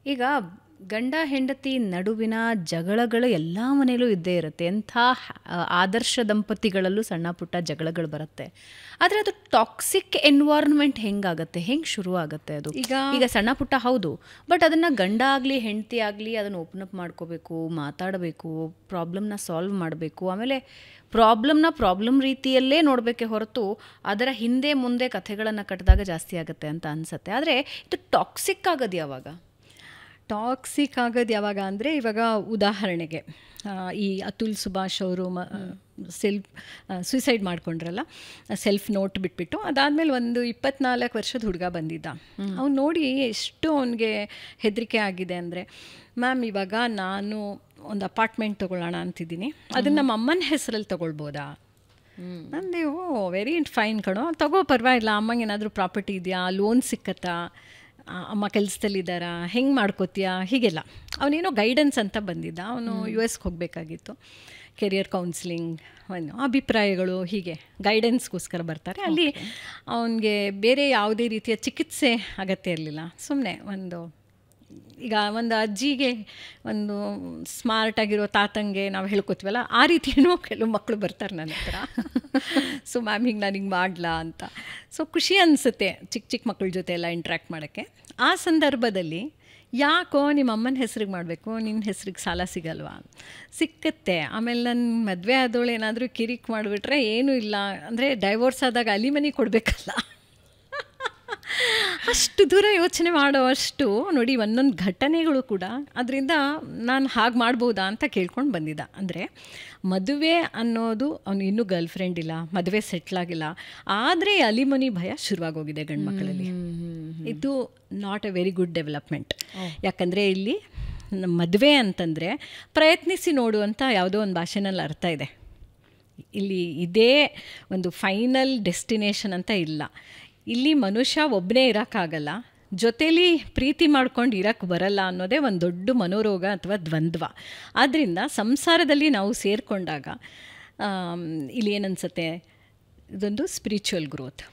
ಈಗ ಗಂಡ ಹೆಂಡತಿ ನಡುವಿನ ಜಗಳಗಳು ಎಲ್ಲ ಮನೆಯಲ್ಲೂ ಇದ್ದೇ ಇರುತ್ತೆ. ಎಂಥ ಆದರ್ಶ ದಂಪತಿಗಳಲ್ಲೂ ಸಣ್ಣ ಪುಟ್ಟ ಜಗಳಗಳು ಬರುತ್ತೆ. ಆದರೆ ಅದು ಟಾಕ್ಸಿಕ್ ಎನ್ವೈರ್ನ್ಮೆಂಟ್ ಹೆಂಗಾಗತ್ತೆ, ಹೆಂಗೆ ಶುರು ಆಗುತ್ತೆ ಅದು? ಈಗ ಸಣ್ಣ ಪುಟ್ಟ ಹೌದು, ಬಟ್ ಅದನ್ನು ಗಂಡ ಆಗಲಿ ಹೆಂಡತಿ ಆಗಲಿ ಅದನ್ನು ಓಪನ್ ಅಪ್ ಮಾಡ್ಕೋಬೇಕು, ಮಾತಾಡಬೇಕು, ಪ್ರಾಬ್ಲಮ್ನ ಸಾಲ್ವ್ ಮಾಡಬೇಕು. ಆಮೇಲೆ ಪ್ರಾಬ್ಲಮ್ ರೀತಿಯಲ್ಲೇ ನೋಡಬೇಕೆ ಹೊರತು ಅದರ ಹಿಂದೆ ಮುಂದೆ ಕಥೆಗಳನ್ನು ಕಟ್ಟಿದಾಗ ಜಾಸ್ತಿ ಆಗುತ್ತೆ ಅಂತ ಅನಿಸುತ್ತೆ. ಆದರೆ ಇದು ಟಾಕ್ಸಿಕ್ ಆಗೋದು ಯಾವಾಗ? ಟಾಕ್ಸಿಕ್ ಆಗೋದು ಯಾವಾಗ ಅಂದರೆ, ಇವಾಗ ಉದಾಹರಣೆಗೆ ಈ ಅತುಲ್ ಸುಭಾಷ್ ಅವರು ಸೂಸೈಡ್ ಮಾಡ್ಕೊಂಡ್ರಲ್ಲ, ಸೆಲ್ಫ್ ನೋಟ್ ಬಿಟ್ಬಿಟ್ಟು ಅದಾದಮೇಲೆ ಒಂದು 24 ವರ್ಷದ ಹುಡುಗ ಬಂದಿದ್ದ. ಅವ್ನು ನೋಡಿ ಎಷ್ಟು ಅವನಿಗೆ ಹೆದರಿಕೆ ಆಗಿದೆ ಅಂದರೆ, ಮ್ಯಾಮ್ ಇವಾಗ ನಾನು ಒಂದು ಅಪಾರ್ಟ್ಮೆಂಟ್ ತೊಗೊಳ್ಳೋಣ ಅಂತಿದ್ದೀನಿ, ಅದನ್ನು ನಮ್ಮ ಅಮ್ಮನ ಹೆಸರಲ್ಲಿ ತೊಗೊಳ್ಬೋದಾ? ನಂದು ವೆರಿ ಫೈನ್ ಕಣೋ, ತಗೋ ಪರವಾಗಿಲ್ಲ, ಅಮ್ಮಂಗೆ ಏನಾದರೂ ಪ್ರಾಪರ್ಟಿ ಇದೆಯಾ, ಲೋನ್ ಸಿಕ್ಕತ್ತಾ, ಅಮ್ಮ ಕೆಲಸದಲ್ಲಿದ್ದಾರಾ, ಹೆಂಗೆ ಮಾಡ್ಕೋತೀಯಾ, ಹೀಗೆಲ್ಲ. ಅವನೇನೋ ಗೈಡೆನ್ಸ್ ಅಂತ ಬಂದಿದ್ದ. ಅವನು US ಹೋಗಬೇಕಾಗಿತ್ತು, ಕೆರಿಯರ್ ಕೌನ್ಸಿಲಿಂಗ್, ಅಭಿಪ್ರಾಯಗಳು, ಹೀಗೆ ಗೈಡೆನ್ಸ್ಗೋಸ್ಕರ ಬರ್ತಾರೆ. ಅಲ್ಲಿ ಅವನಿಗೆ ಬೇರೆ ಯಾವುದೇ ರೀತಿಯ ಚಿಕಿತ್ಸೆ ಅಗತ್ಯ ಇರಲಿಲ್ಲ. ಸುಮ್ಮನೆ ಈಗ ಒಂದು ಅಜ್ಜಿಗೆ ಒಂದು ಸ್ಮಾರ್ಟಾಗಿರೋ ತಾತಂಗೆ ನಾವು ಹೇಳ್ಕೊತೀವಲ್ಲ, ಆ ರೀತಿಯೂ ಕೆಲವು ಮಕ್ಕಳು ಬರ್ತಾರೆ ನನ್ನ ಹತ್ರ. ಸೊ ಮ್ಯಾಮ್ ಹಿಂಗೆ ನಾನು ಹಿಂಗೆ ಮಾಡಲಾ ಅಂತ. ಸೊ ಖುಷಿ ಅನಿಸುತ್ತೆ ಚಿಕ್ಕ ಮಕ್ಕಳ ಜೊತೆ ಎಲ್ಲ ಇಂಟ್ರ್ಯಾಕ್ಟ್ ಮಾಡೋಕ್ಕೆ. ಆ ಸಂದರ್ಭದಲ್ಲಿ ಯಾಕೋ ನಿಮ್ಮ ಅಮ್ಮನ ಹೆಸ್ರಿಗೆ ಮಾಡಬೇಕು, ನಿನ್ನ ಹೆಸ್ರಿಗೆ ಸಾಲ ಸಿಗಲ್ವಾ? ಸಿಕ್ಕತ್ತೆ. ಆಮೇಲೆ ನನ್ನ ಮದುವೆ ಆದವಳು ಏನಾದರೂ ಕಿರಿಕ್ ಮಾಡಿಬಿಟ್ರೆ ಏನೂ ಇಲ್ಲ ಅಂದರೆ ಡೈವೋರ್ಸ್ ಆದಾಗ ಅಲಿಮನಿ ಕೊಡಬೇಕಲ್ಲ. ಅಷ್ಟು ದೂರ ಯೋಚನೆ ಮಾಡೋವಷ್ಟು ನೋಡಿ ಒಂದೊಂದು ಘಟನೆಗಳು ಕೂಡ ಅದರಿಂದ ನಾನು ಹಾಗೆ ಮಾಡ್ಬೋದಾ ಅಂತ ಕೇಳ್ಕೊಂಡು ಬಂದಿದ್ದ. ಅಂದರೆ ಮದುವೆ ಅನ್ನೋದು ಅವನು ಇನ್ನೂ ಗರ್ಲ್ ಫ್ರೆಂಡ್ ಇಲ್ಲ, ಮದುವೆ ಸೆಟ್ಲಾಗಿಲ್ಲ, ಆದರೆ ಅಲಿಮನಿ ಭಯ ಶುರುವಾಗೋಗಿದೆ ಗಂಡು ಮಕ್ಕಳಲ್ಲಿ. ಇದು not A very good development. ಯಾಕಂದರೆ ಇಲ್ಲಿ ಮದುವೆ ಅಂತಂದರೆ ಪ್ರಯತ್ನಿಸಿ ನೋಡು ಅಂತ ಯಾವುದೋ ಒಂದು ಭಾಷೆನಲ್ಲಿ ಅರ್ಥ ಇದೆ. ಇಲ್ಲಿ ಇದೇ ಒಂದು ಫೈನಲ್ ಡೆಸ್ಟಿನೇಷನ್ ಅಂತ ಇಲ್ಲ. ಇಲ್ಲಿ ಮನುಷ್ಯ ಒಬ್ಬನೇ ಇರೋಕ್ಕಾಗಲ್ಲ, ಜೊತೇಲಿ ಪ್ರೀತಿ ಮಾಡ್ಕೊಂಡು ಇರೋಕ್ಕೆ ಬರಲ್ಲ ಅನ್ನೋದೇ ಒಂದು ದೊಡ್ಡ ಮನೋರೋಗ ಅಥವಾ ದ್ವಂದ್ವ. ಆದ್ದರಿಂದ ಸಂಸಾರದಲ್ಲಿ ನಾವು ಸೇರಿಕೊಂಡಾಗ ಇಲ್ಲಿ ಏನನ್ಸುತ್ತೆ, ಇದೊಂದು ಸ್ಪಿರಿಚುವಲ್ ಗ್ರೋತ್.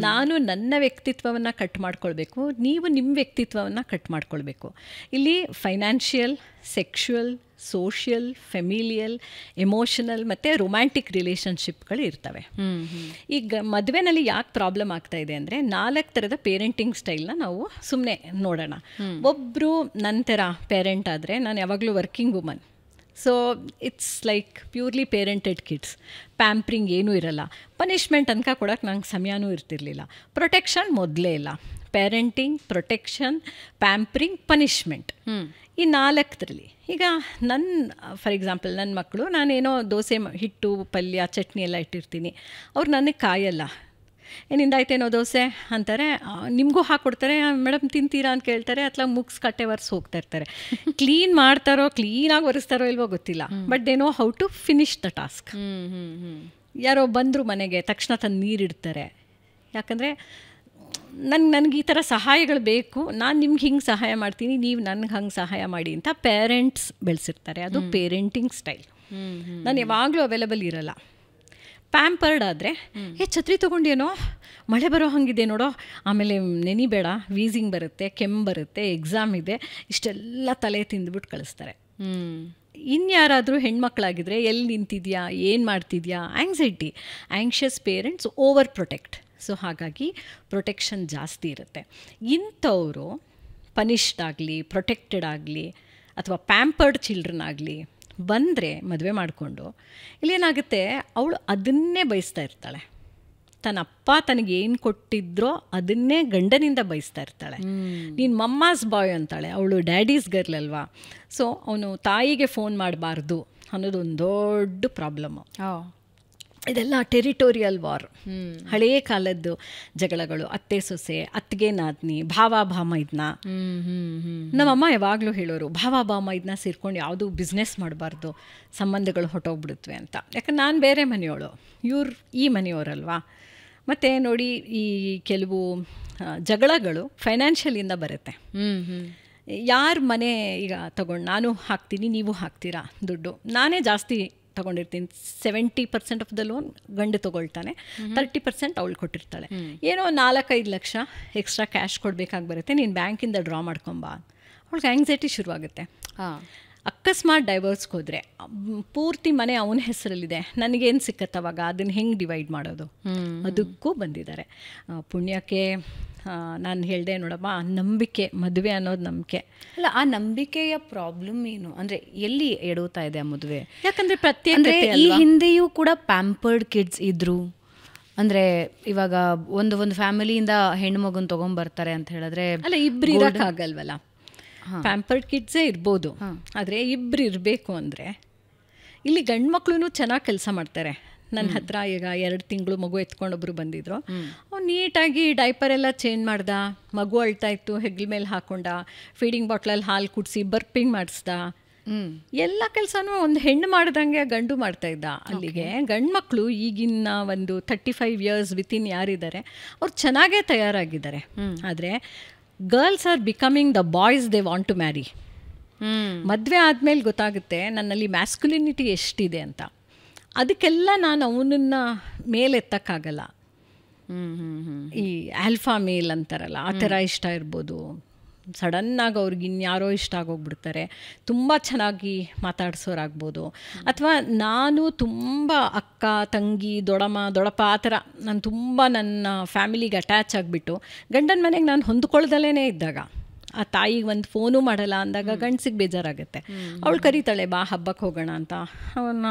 ನಾನು ನನ್ನ ವ್ಯಕ್ತಿತ್ವವನ್ನು ಕಟ್ ಮಾಡ್ಕೊಳ್ಬೇಕು, ನೀವು ನಿಮ್ಮ ವ್ಯಕ್ತಿತ್ವವನ್ನು ಕಟ್ ಮಾಡ್ಕೊಳ್ಬೇಕು. ಇಲ್ಲಿ financial, sexual, social, familial, emotional ಮತ್ತು ರೊಮ್ಯಾಂಟಿಕ್ ರಿಲೇಷನ್ಶಿಪ್ಗಳು ಇರ್ತವೆ. ಈಗ ಮದುವೆನಲ್ಲಿ ಯಾಕೆ ಪ್ರಾಬ್ಲಮ್ ಆಗ್ತಾ ಇದೆ ಅಂದರೆ 4 ಥರದ ಪೇರೆಂಟಿಂಗ್ ಸ್ಟೈಲ್ನ ನಾವು ಸುಮ್ಮನೆ ನೋಡೋಣ. ಒಬ್ಬರು ನನ್ನ ಥರ ಪೇರೆಂಟ್ ಆದರೆ, ನಾನು ಯಾವಾಗಲೂ working woman, so it's like purely parented kids. Pampering ಏನೂ ಇರಲ್ಲ, ಪನಿಷ್ಮೆಂಟ್ ತನಕ ಕೊಡೋಕ್ಕೆ ನಂಗೆ ಸಮಯನೂ ಇರ್ತಿರ್ಲಿಲ್ಲ, ಪ್ರೊಟೆಕ್ಷನ್ ಮೊದಲೇ ಇಲ್ಲ. ಪೇರೆಂಟಿಂಗ್, ಪ್ರೊಟೆಕ್ಷನ್, ಪ್ಯಾಂಪ್ರಿಂಗ್, ಪನಿಷ್ಮೆಂಟ್, ಈ 4 ಈಗ ಫಾರ್ ಎಕ್ಸಾಂಪಲ್ ನನ್ನ ಮಕ್ಕಳು, ನಾನೇನೋ ದೋಸೆ ಹಿಟ್ಟು, ಪಲ್ಯ, ಚಟ್ನಿ ಎಲ್ಲ ಇಟ್ಟಿರ್ತೀನಿ, ಅವ್ರು ನನಗೆ ಕಾಯಲ್ಲ. ಏನಿಂದಾಯ್ತೇನೋ ದೋಸೆ ಅಂತಾರೆ, ನಿಮಗೂ ಹಾಕ್ಕೊಡ್ತಾರೆ, ಮೇಡಮ್ ತಿಂತೀರಾ ಅಂತ ಕೇಳ್ತಾರೆ, ಅಥವಾ ಮುಗ್ಸ್ ಕಟ್ಟೆ ಒರೆಸಿ ಹೋಗ್ತಾ ಇರ್ತಾರೆ. ಕ್ಲೀನ್ ಮಾಡ್ತಾರೋ, ಕ್ಲೀನಾಗಿ ಒರೆಸ್ತಾರೋ ಇಲ್ವೋ ಗೊತ್ತಿಲ್ಲ, but they know how to finish the task. ಯಾರೋ ಬಂದರು ಮನೆಗೆ, ತಕ್ಷಣ ತಂದು ನೀರಿಡ್ತಾರೆ. ಯಾಕಂದರೆ ನನಗೆ ಈ ಥರ ಸಹಾಯಗಳು ಬೇಕು, ನಾನು ನಿಮ್ಗೆ ಹಿಂಗೆ ಸಹಾಯ ಮಾಡ್ತೀನಿ, ನೀವು ನನಗೆ ಹಂಗೆ ಸಹಾಯ ಮಾಡಿ ಅಂತ ಪೇರೆಂಟ್ಸ್ ಬೆಳೆಸಿರ್ತಾರೆ. ಅದು ಪೇರೆಂಟಿಂಗ್ ಸ್ಟೈಲ್. ನಾನು ಯಾವಾಗಲೂ ಅವೈಲಬಲ್ ಇರಲ್ಲ. ಪ್ಯಾಂಪರ್ಡ್ ಆದರೆ, ಛತ್ರಿ ತೊಗೊಂಡೇನೋ, ಮಳೆ ಬರೋ ಹಂಗಿದೆ ನೋಡೋ, ಆಮೇಲೆ ನೆನಿಬೇಡ, ವೀಸಿಂಗ್ ಬರುತ್ತೆ, ಕೆಮ್ಮು ಬರುತ್ತೆ, ಎಕ್ಸಾಮ್ ಇದೆ, ಇಷ್ಟೆಲ್ಲ ತಲೆ ತಿಂದುಬಿಟ್ಟು ಕಳಿಸ್ತಾರೆ. ಇನ್ಯಾರಾದರೂ ಹೆಣ್ಮಕ್ಳಾಗಿದ್ದರೆ ಎಲ್ಲಿ ನಿಂತಿದ್ಯಾ, ಏನು ಮಾಡ್ತಿದ್ಯಾ, anxiety, anxious parents over protect. So ಹಾಗಾಗಿ ಪ್ರೊಟೆಕ್ಷನ್ ಜಾಸ್ತಿ ಇರುತ್ತೆ. ಇಂಥವರು ಪನಿಷ್ಡ್ ಆಗಲಿ, ಪ್ರೊಟೆಕ್ಟೆಡ್ ಆಗಲಿ, ಅಥವಾ ಪ್ಯಾಂಪರ್ಡ್ ಚಿಲ್ಡ್ರನ್ ಆಗಲಿ ಬಂದರೆ ಮದುವೆ ಮಾಡಿಕೊಂಡು, ಇಲ್ಲೇನಾಗುತ್ತೆ, ಅವಳು ಅದನ್ನೇ ಬಯಸ್ತಾ ಇರ್ತಾಳೆ. ತನ್ನ ಅಪ್ಪ ತನಗೇನು ಕೊಟ್ಟಿದ್ರೋ ಅದನ್ನೇ ಗಂಡನಿಂದ ಬಯಸ್ತಾ ಇರ್ತಾಳೆ. ನೀನು ಮಮ್ಮಾಸ್ ಬಾಯ್ ಅಂತಾಳೆ, ಅವಳು ಡ್ಯಾಡೀಸ್ ಗರ್ಲ್ ಅಲ್ವಾ. ಸೊ ಅವನು ತಾಯಿಗೆ ಫೋನ್ ಮಾಡಬಾರ್ದು ಅನ್ನೋದೊಂದು ದೊಡ್ಡ ಪ್ರಾಬ್ಲಮ್ಮು. ಇದೆಲ್ಲ ಟೆರಿಟೋರಿಯಲ್ ವಾರ್, ಹಳೆಯ ಕಾಲದ್ದು ಜಗಳಗಳು, ಅತ್ತೆ ಸೊಸೆ, ಅತ್ತಿಗೆ ನಾದ್ನಿ, ಭಾವ ಭಾಮೈದ್ನ. ನಮ್ಮಮ್ಮ ಯಾವಾಗಲೂ ಹೇಳೋರು, ಭಾವ ಭಾಮೈದ್ನ ಸೇರ್ಕೊಂಡು ಯಾವುದೂ ಬಿಸ್ನೆಸ್ ಮಾಡಬಾರ್ದು, ಸಂಬಂಧಗಳು ಹೊಟ್ಟೋಗ್ಬಿಡುತ್ತವೆ ಅಂತ. ಯಾಕಂದ್ರೆ ನಾನು ಬೇರೆ ಮನೆಯವಳು, ಇವ್ರು ಈ ಮನೆಯವರಲ್ವಾ. ಮತ್ತು ನೋಡಿ, ಈ ಕೆಲವು ಜಗಳಗಳು ಫೈನಾನ್ಷಿಯಲಿಂದ ಬರುತ್ತೆ. ಯಾರ ಮನೆ ಈಗ ತಗೊಂಡು ನಾನು ಹಾಕ್ತೀನಿ, ನೀವು ಹಾಕ್ತೀರಾ ದುಡ್ಡು, ನಾನೇ ಜಾಸ್ತಿ ತೊಗೊಂಡಿರ್ತೀನಿ, 70% ಆಫ್ ದ ಲೋನ್ ಗಂಡು ತೊಗೊಳ್ತಾನೆ, 30% ಅವಳು ಕೊಟ್ಟಿರ್ತಾಳೆ. ಏನೋ 4-5 ಲಕ್ಷ ಎಕ್ಸ್ಟ್ರಾ ಕ್ಯಾಶ್ ಕೊಡಬೇಕಾಗಿ ಬರುತ್ತೆ, ನೀನು ಬ್ಯಾಂಕಿಂದ ಡ್ರಾ ಮಾಡ್ಕೊಂಬ. ಅವಳಿಗೆ ಆ್ಯಂಗ್ಸೈಟಿ ಶುರುವಾಗುತ್ತೆ. ಅಕಸ್ಮಾತ್ ಡೈವರ್ಸ್ಗೆ ಹೋದರೆ ಪೂರ್ತಿ ಮನೆ ಅವನ ಹೆಸರಲ್ಲಿದೆ, ನನಗೇನು ಸಿಕ್ಕತ್ತವಾಗ ಅದನ್ನು ಹೆಂಗೆ ಡಿವೈಡ್ ಮಾಡೋದು, ಅದಕ್ಕೂ ಬಂದಿದ್ದಾರೆ. ಪುಣ್ಯಕ್ಕೆ ನಾನು ಹೇಳಿದೆ ನೋಡಮ್ಮ, ನಂಬಿಕೆ, ಮದುವೆ ಅನ್ನೋದು ನಂಬಿಕೆ ಅಲ್ಲ. ಆ ನಂಬಿಕೆಯ ಪ್ರಾಬ್ಲಮ್ ಏನು ಅಂದರೆ ಎಲ್ಲಿ ಎಡುತ್ತಾ ಇದೆ ಆ ಮದುವೆ? ಯಾಕಂದರೆ ಪ್ರತ್ಯೇಕ ಈ ಹಿಂದೆಯೂ ಕೂಡ ಪ್ಯಾಂಪರ್ಡ್ ಕಿಡ್ಸ್ ಇದ್ರು. ಅಂದರೆ ಇವಾಗ ಒಂದು ಫ್ಯಾಮಿಲಿಯಿಂದ ಹೆಣ್ಣು ಮಗುನ ತೊಗೊಂಬರ್ತಾರೆ ಅಂತ ಹೇಳಿದ್ರೆ ಅಲ್ಲ, ಇಬ್ಬರು ಇರೋಕ್ಕಾಗಲ್ವಲ್ಲ. ಪ್ಯಾಂಪರ್ಡ್ ಕಿಡ್ಸೇ ಇರ್ಬೋದು, ಆದರೆ ಇಬ್ಬರು ಇರಬೇಕು ಅಂದರೆ ಇಲ್ಲಿ ಗಂಡು ಮಕ್ಕಳು ಚೆನ್ನಾಗಿ ಕೆಲಸ ಮಾಡ್ತಾರೆ. ನನ್ನ ಹತ್ರ ಈಗ 2 ತಿಂಗಳು ಮಗು ಎತ್ಕೊಂಡೊಬ್ರು ಬಂದಿದ್ರು. ಅವ್ನು ನೀಟಾಗಿ ಡೈಪರ್ ಎಲ್ಲ ಚೇಂಜ್ ಮಾಡ್ದ, ಮಗು ಅಳ್ತಾ ಇತ್ತು, ಹೆಗ್ಲ ಮೇಲೆ ಹಾಕೊಂಡ, ಫೀಡಿಂಗ್ ಬಾಟ್ಲಲ್ಲಿ ಹಾಲು ಕುಡಿಸಿ ಬರ್ಪಿಂಗ್ ಮಾಡಿಸ್ದ. ಎಲ್ಲ ಕೆಲಸನೂ ಒಂದು ಹೆಣ್ಣು ಮಾಡ್ದಂಗೆ ಗಂಡು ಮಾಡ್ತಾ ಇದ್ದ. ಅಲ್ಲಿಗೆ ಗಂಡು ಮಕ್ಕಳು ಈಗಿನ ಒಂದು 35 ಇಯರ್ಸ್ ವಿತಿನ್ ಯಾರಿದ್ದಾರೆ ಅವ್ರು ಚೆನ್ನಾಗೇ ತಯಾರಾಗಿದ್ದಾರೆ. ಆದರೆ girls are becoming the boys they want to marry. ಮದುವೆ ಆದಮೇಲೆ ಗೊತ್ತಾಗುತ್ತೆ ನನ್ನಲ್ಲಿ ಮ್ಯಾಸ್ಕ್ಯುಲಿನಿಟಿ ಎಷ್ಟಿದೆ ಅಂತ. ಅದಕ್ಕೆಲ್ಲ ನಾನು ಅವನನ್ನು ಮೇಲೆತ್ತಕ್ಕಾಗಲ್ಲ. ಈ ಆಲ್ಫಾ ಮೇಲ್ ಅಂತಾರಲ್ಲ, ಆ ಥರ ಇಷ್ಟ ಇರ್ಬೋದು. ಸಡನ್ನಾಗಿ ಅವ್ರಿಗೆ ಇನ್ಯಾರೋ ಇಷ್ಟ ಆಗೋಗ್ಬಿಡ್ತಾರೆ, ತುಂಬ ಚೆನ್ನಾಗಿ ಮಾತಾಡ್ಸೋರಾಗ್ಬೋದು. ಅಥವಾ ನಾನು ತುಂಬ ಅಕ್ಕ ತಂಗಿ ದೊಡ್ಡಪ್ಪ ಆ ಥರ ನಾನು ತುಂಬ ನನ್ನ ಫ್ಯಾಮಿಲಿಗೆ ಅಟ್ಯಾಚ್ ಆಗಿಬಿಟ್ಟು ಗಂಡನ ಮನೆಗೆ ನಾನು ಹೊಂದ್ಕೊಳ್ದಲೇ ಇದ್ದಾಗ ಆ ತಾಯಿಗೆ ಒಂದು ಫೋನು ಮಾಡಲ್ಲ ಅಂದಾಗ ಗಂಡಸಿಗೆ ಬೇಜಾರಾಗುತ್ತೆ. ಅವಳು ಕರೀತಾಳೆ, ಬಾ ಹಬ್ಬಕ್ಕೆ ಹೋಗೋಣ ಅಂತ ಅವನ್ನ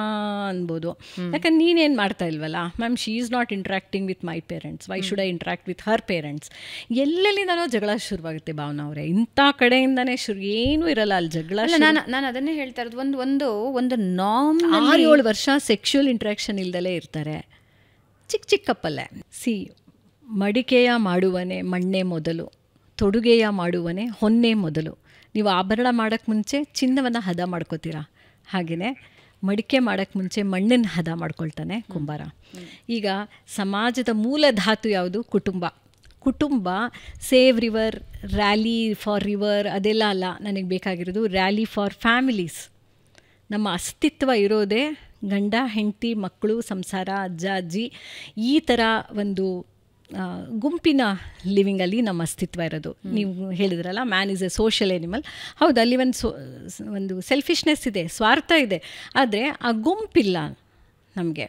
ಅನ್ಬೋದು. ಯಾಕಂದ್ರೆ ನೀನೇನು ಮಾಡ್ತಾ ಇಲ್ವಲ್ಲ ma'am, she is not interacting with my parents, why should I interact with her parents. ಎಲ್ಲೆಲ್ಲಿಂದನೋ ಜಗಳ ಶುರುವಾಗುತ್ತೆ ಭಾವನಾ ಅವರೇ. ಇಂಥ ಕಡೆಯಿಂದನೇ ಏನೂ ಇರಲ್ಲ ಅಲ್ಲಿ ಜಗಳ. ನಾನು ಅದನ್ನೇ ಹೇಳ್ತಾ ಇರೋದು, ಒಂದು ನಾರ್ಮ್ 6-7 ವರ್ಷ ಸೆಕ್ಷುವಲ್ ಇಂಟ್ರಾಕ್ಷನ್ ಇಲ್ದಲೇ ಇರ್ತಾರೆ ಚಿಕ್ಕ ಕಪ್ಪಲ್ಲೇ. ಮಡಿಕೆಯ ಮಾಡುವನೆ ಮಣ್ಣೆ ಮೊದಲು, ತೊಡುಗೆಯ ಮಾಡುವನೆ ಹೊನ್ನೆ ಮೊದಲು. ನೀವು ಆಭರಣ ಮಾಡೋಕ್ಕೆ ಮುಂಚೆ ಚಿನ್ನವನ್ನು ಹದ ಮಾಡ್ಕೋತೀರಾ, ಹಾಗೆಯೇ ಮಡಿಕೆ ಮಾಡೋಕ್ಕೆ ಮುಂಚೆ ಮಣ್ಣನ್ನು ಹದ ಮಾಡ್ಕೊಳ್ತಾನೆ ಕುಂಬಾರ. ಈಗ ಸಮಾಜದ ಮೂಲ ಧಾತು ಯಾವುದು? ಕುಟುಂಬ. Save river, rally for river ಅದೆಲ್ಲ ಅಲ್ಲ ನನಗೆ ಬೇಕಾಗಿರೋದು, ರ್ಯಾಲಿ ಫಾರ್ ಫ್ಯಾಮಿಲೀಸ್. ನಮ್ಮ ಅಸ್ತಿತ್ವ ಇರೋದೇ ಗಂಡ ಹೆಂಡತಿ ಮಕ್ಕಳು ಸಂಸಾರ ಅಜ್ಜ ಅಜ್ಜಿ ಈ ಥರ ಒಂದು ಗುಂಪಿನ ಲಿವಿಂಗಲ್ಲಿ ನಮ್ಮ ಅಸ್ತಿತ್ವ ಇರೋದು. ನೀವು ಹೇಳಿದ್ರಲ್ಲ man is A social animal. ಹೌದು, ಅಲ್ಲಿ ಒಂದು ಸೆಲ್ಫಿಶ್ನೆಸ್ ಇದೆ, ಸ್ವಾರ್ಥ ಇದೆ, ಆದರೆ ಆ ಗುಂಪಿಲ್ಲ ನಮಗೆ.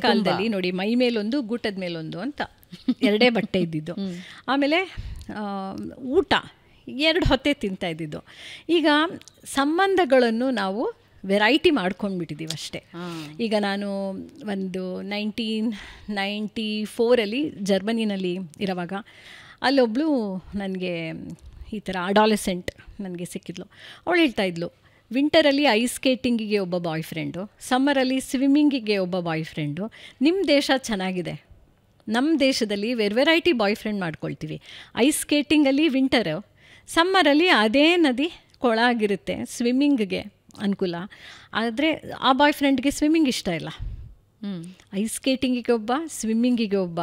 ಕಾಲದಲ್ಲಿ ನೋಡಿ, ಮೈ ಮೇಲೊಂದು ಗೂಟದ ಮೇಲೊಂದು ಅಂತ 2 ಬಟ್ಟೆ ಇದ್ದಿದ್ದು. ಆಮೇಲೆ ಊಟ 2 ಹೊತ್ತೆ ತಿಂತಾ ಇದ್ದಿದ್ದು. ಈಗ ಸಂಬಂಧಗಳನ್ನು ನಾವು ವೆರೈಟಿ ಮಾಡ್ಕೊಂಡ್ಬಿಟ್ಟಿದ್ದೀವಿ ಅಷ್ಟೇ. ಈಗ ನಾನು ಒಂದು 1994 ಜರ್ಮನಿನಲ್ಲಿ ಇರೋವಾಗ ಅಲ್ಲೊಬ್ಬಳು ನನಗೆ ಈ ಥರ ಅಡಾಲೆಸೆಂಟ್ ನನಗೆ ಸಿಕ್ಕಿದ್ಲು. ಅವಳು ಹೇಳ್ತಾ ಇದ್ಲು, ವಿಂಟರಲ್ಲಿ ಐಸ್ ಸ್ಕೇಟಿಂಗಿಗೆ ಒಬ್ಬ ಬಾಯ್ ಫ್ರೆಂಡು, ಸಮ್ಮರಲ್ಲಿ ಸ್ವಿಮ್ಮಿಂಗಿಗೆ ಒಬ್ಬ ಬಾಯ್ ಫ್ರೆಂಡು. ನಿಮ್ಮ ದೇಶ ಚೆನ್ನಾಗಿದೆ, ನಮ್ಮ ದೇಶದಲ್ಲಿ ವೆರೈಟಿ ಬಾಯ್ ಫ್ರೆಂಡ್ ಮಾಡ್ಕೊಳ್ತೀವಿ. ಐಸ್ ಸ್ಕೇಟಿಂಗಲ್ಲಿ ವಿಂಟರು, ಸಮ್ಮರಲ್ಲಿ ಅದೇ ನದಿ ಕೊಳ ಆಗಿರುತ್ತೆ, ಸ್ವಿಮ್ಮಿಂಗ್ಗೆ ಅನುಕೂಲ. ಆದರೆ ಆ ಬಾಯ್ ಫ್ರೆಂಡ್ಗೆ ಸ್ವಿಮ್ಮಿಂಗ್ ಇಷ್ಟ ಇಲ್ಲ. ಐಸ್ ಸ್ಕೇಟಿಂಗಿಗೆ ಒಬ್ಬ, ಸ್ವಿಮ್ಮಿಂಗಿಗೆ ಒಬ್ಬ,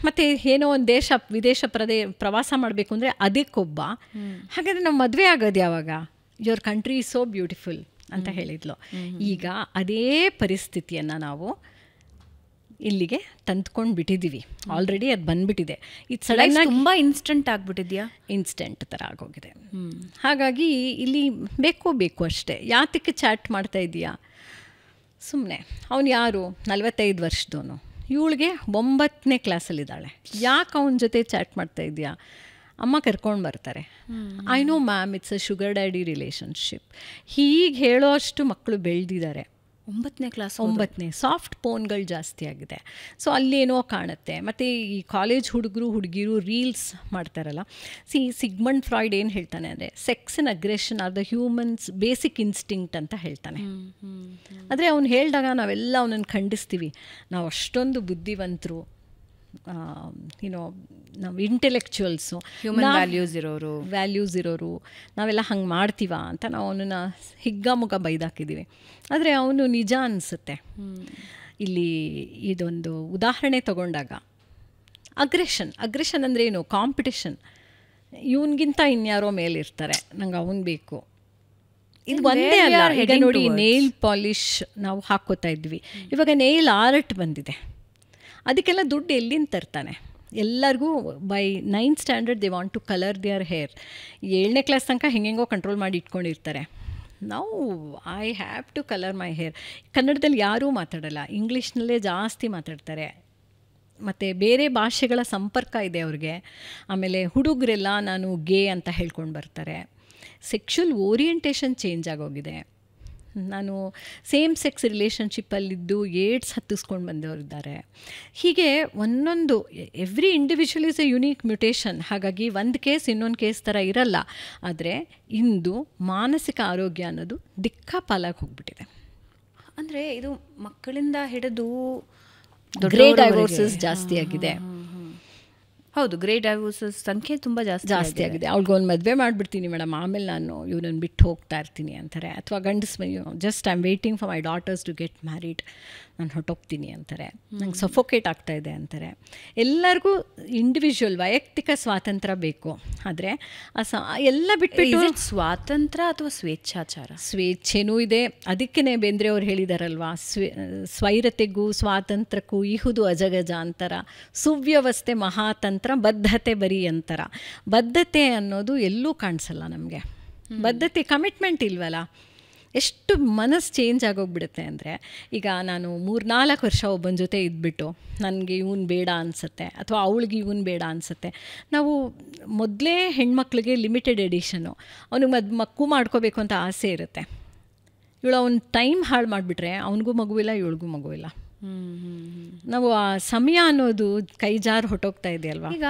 ಮತ್ತು ಏನೋ ಒಂದು ವಿದೇಶ ಪ್ರವಾಸ ಮಾಡಬೇಕು ಅಂದರೆ ಅದಕ್ಕೊಬ್ಬ. ಹಾಗಾದರೆ ನಾವು ಮದುವೆ ಆಗೋದು ಯಾವಾಗ? Your country is so beautiful ಅಂತ ಹೇಳಿದ್ಲು. ಈಗ ಅದೇ ಪರಿಸ್ಥಿತಿಯನ್ನು ನಾವು ಇಲ್ಲಿಗೆ ತಂದ್ಕೊಂಡು ಬಿಟ್ಟಿದ್ದೀವಿ. ಆಲ್ರೆಡಿ ಅದು ಬಂದುಬಿಟ್ಟಿದೆ. ಇದು ಸಡನ್ನಾಗಿ ತುಂಬ ಇನ್ಸ್ಟೆಂಟ್ ಆಗಿಬಿಟ್ಟಿದೆಯಾ? ಇನ್ಸ್ಟೆಂಟ್ ಥರ ಆಗೋಗಿದೆ. ಹಾಗಾಗಿ ಇಲ್ಲಿ ಬೇಕು ಅಷ್ಟೇ. ಯಾತಕ್ಕೆ ಚಾಟ್ ಮಾಡ್ತಾ ಇದೀಯಾ? ಸುಮ್ಮನೆ ಅವನು ಯಾರು 45 ವರ್ಷದವನು, ಇವಳಿಗೆ 9ನೇ ಕ್ಲಾಸಲ್ಲಿದ್ದಾಳೆ, ಯಾಕೆ ಅವನ ಜೊತೆ ಚಾಟ್ ಮಾಡ್ತಾ ಇದೆಯಾ? ಅಮ್ಮ ಕರ್ಕೊಂಡು ಬರ್ತಾರೆ. I know ma'am, it's a sugar daddy relationship. ಹೀಗೆ ಹೇಳೋ ಅಷ್ಟು ಮಕ್ಕಳು ಬೆಳೆದಿದ್ದಾರೆ. 9ನೇ ಕ್ಲಾಸ್, 9ನೇ. ಸಾಫ್ಟ್ ಫೋನ್ಗಳು ಜಾಸ್ತಿ ಆಗಿದೆ. ಸೊ ಅಲ್ಲೇನೋ ಕಾಣುತ್ತೆ. ಮತ್ತು ಈ ಕಾಲೇಜ್ ಹುಡುಗಿರು ರೀಲ್ಸ್ ಮಾಡ್ತಾರಲ್ಲ. ಸಿಗ್ಮಂಡ್ ಫ್ರಾಯ್ಡ್ ಏನು ಹೇಳ್ತಾನೆ ಅಂದರೆ, sex and aggression are the humans basic instinct ಅಂತ ಹೇಳ್ತಾನೆ. ಆದರೆ ಅವ್ನು ಹೇಳಿದಾಗ ನಾವೆಲ್ಲ ಅವನನ್ನು ಖಂಡಿಸ್ತೀವಿ. ನಾವು ಅಷ್ಟೊಂದು ಬುದ್ಧಿವಂತರು, ನಾವು ಇಂಟೆಲೆಕ್ಚುವಲ್ಸು, ಹ್ಯೂಮನ್ ವ್ಯಾಲ್ಯೂಸ್ ಇರೋರು ನಾವೆಲ್ಲ ಹಂಗೆ ಮಾಡ್ತೀವ ಅಂತ ನಾವು ಅವನನ್ನು ಹಿಗ್ಗಾಮುಗ ಬೈದಾಕಿದ್ದೀವಿ. ಆದರೆ ಅವನು ನಿಜ ಅನಿಸುತ್ತೆ. ಇಲ್ಲಿ ಇದೊಂದು ಉದಾಹರಣೆ ತಗೊಂಡಾಗ ಅಗ್ರೆಷನ್ ಅಂದರೆ ಏನು? ಕಾಂಪಿಟೇಷನ್. ಇವನಿಗಿಂತ ಇನ್ಯಾರೋ ಮೇಲಿರ್ತಾರೆ, ನಂಗೆ ಅವನು ಬೇಕು. ಇದು ಒಂದೇ ಅಲ್ಲ. ಈಗ ನೋಡಿ, ನೇಲ್ ಪಾಲಿಷ್ ನಾವು ಹಾಕ್ಕೋತಾ ಇದ್ವಿ, ಇವಾಗ ನೇಲ್ ಆರ್ಟ್ ಬಂದಿದೆ. ಅದಕ್ಕೆಲ್ಲ ದುಡ್ಡು ಎಲ್ಲಿಂದ ತರ್ತಾನೆ? ಎಲ್ಲರಿಗೂ by 9th standard they want to colour their hair. 7ನೇ ಕ್ಲಾಸ್ ತನಕ ಹೆಂಗೆಂಗೋ ಕಂಟ್ರೋಲ್ ಮಾಡಿ ಇಟ್ಕೊಂಡಿರ್ತಾರೆ. ನಾವು I have to colour my hair. ಕನ್ನಡದಲ್ಲಿ ಯಾರೂ ಮಾತಾಡಲ್ಲ, ಇಂಗ್ಲೀಷ್ನಲ್ಲೇ ಜಾಸ್ತಿ ಮಾತಾಡ್ತಾರೆ. ಮತ್ತು ಬೇರೆ ಭಾಷೆಗಳ ಸಂಪರ್ಕ ಇದೆ ಅವ್ರಿಗೆ. ಆಮೇಲೆ ಹುಡುಗರೆಲ್ಲ ನಾನು ಗೇ ಅಂತ ಹೇಳ್ಕೊಂಡು ಬರ್ತಾರೆ. ಸೆಕ್ಷುವಲ್ ಓರಿಯೆಂಟೇಷನ್ ಚೇಂಜ್ ಆಗೋಗಿದೆ. ನಾನು ಸೇಮ್ ಸೆಕ್ಸ್ ರಿಲೇಷನ್ಶಿಪ್ಪಲ್ಲಿದ್ದು ಏಡ್ಸ್ ಹತ್ತಿಸ್ಕೊಂಡು ಬಂದವರಿದ್ದಾರೆ. ಹೀಗೆ ಒಂದೊಂದು every individual is A unique mutation. ಹಾಗಾಗಿ ಒಂದು ಕೇಸ್ ಇನ್ನೊಂದು ಕೇಸ್ ಥರ ಇರಲ್ಲ. ಆದರೆ ಇಂದು ಮಾನಸಿಕ ಆರೋಗ್ಯ ಅನ್ನೋದು ದಿಕ್ಕಾಪಾಲಾಗಿ ಹೋಗ್ಬಿಟ್ಟಿದೆ. ಅಂದರೆ ಇದು ಮಕ್ಕಳಿಂದ ಹಿಡಿದು ಗ್ರೇ ಡೈವೋರ್ಸಸ್ ಜಾಸ್ತಿ ಆಗಿದೆ. ಹೌದು, ಗ್ರೇ ಡೈವೋರ್ಸಸ್ ಸಂಖ್ಯೆ ತುಂಬ ಜಾಸ್ತಿ ಆಗಿದೆ. ಅವ್ಳಿಗೊಂದು ಮದುವೆ ಮಾಡಿಬಿಡ್ತೀನಿ ಮೇಡಮ್, ಆಮೇಲೆ ನಾನು ಇವನನ್ನು ಬಿಟ್ಟು ಹೋಗ್ತಾ ಇರ್ತೀನಿ ಅಂತಾರೆ. ಅಥವಾ just I am waiting for my daughters to get married, ನಾನು ಹೊರಟೋಗ್ತೀನಿ ಅಂತಾರೆ. ನಂಗೆ ಸಫೋಕೇಟ್ ಆಗ್ತಾಯಿದೆ ಅಂತಾರೆ. ಎಲ್ಲರಿಗೂ ಇಂಡಿವಿಜುವಲ್ ವೈಯಕ್ತಿಕ ಸ್ವಾತಂತ್ರ್ಯ ಬೇಕು. ಆದರೆ ಎಲ್ಲ ಬಿಟ್ಬಿಟ್ಟು ಸ್ವಾತಂತ್ರ್ಯ ಅಥವಾ ಸ್ವೇಚ್ಛಾಚಾರ? ಸ್ವೇಚ್ಛೆನೂ ಇದೆ. ಅದಕ್ಕೇ ಬೇಂದ್ರೆ ಅವ್ರು ಹೇಳಿದಾರಲ್ವಾ, ಸ್ವೈರತೆಗೂ ಸ್ವಾತಂತ್ರ್ಯಕ್ಕೂ ಇಹುದು ಅಜಗಜಾಂತರ, ಸುವ್ಯವಸ್ಥೆ ಮಹಾತಂತ್ರ, ಬದ್ಧತೆ ಬರೀ ಅಂತರ. ಬದ್ಧತೆ ಅನ್ನೋದು ಎಲ್ಲೂ ಕಾಣಿಸಲ್ಲ ನಮಗೆ. ಬದ್ಧತೆ, ಕಮಿಟ್ಮೆಂಟ್ ಇಲ್ವಲ್ಲ. ಎಷ್ಟು ಮನಸ್ಸು ಚೇಂಜ್ ಆಗೋಗ್ಬಿಡುತ್ತೆ ಅಂದರೆ, ಈಗ ನಾನು 3-4 ವರ್ಷ ಒಬ್ಬನ ಜೊತೆ ಇದ್ಬಿಟ್ಟು ನನಗೆ ಇವನು ಬೇಡ ಅನಿಸುತ್ತೆ, ಅಥವಾ ಅವಳಿಗೆ ಇವನು ಬೇಡ ಅನಿಸುತ್ತೆ. ನಾವು ಮೊದಲೇ ಹೆಣ್ಮಕ್ಳಿಗೆ ಲಿಮಿಟೆಡ್ ಎಡಿಷನು, ಅವನಿಗೆ ಮಕ್ಕಳು ಮಾಡ್ಕೋಬೇಕು ಅಂತ ಆಸೆ ಇರುತ್ತೆ. ಇವಳು ಅವ್ನ ಟೈಮ್ ಹಾಳು ಮಾಡಿಬಿಟ್ರೆ ಅವನಿಗೂ ಮಗುವಿಲ್ಲ, ಇವಳಿಗೂ ಮಗುವಿಲ್ಲ. ನಾವು ಆ ಸಮಯ ಅನ್ನೋದು ಕೈ ಜಾರು ಹೊಟ್ಟೋಗ್ತಾ ಇದೆಯಲ್ವಾ. ಈಗ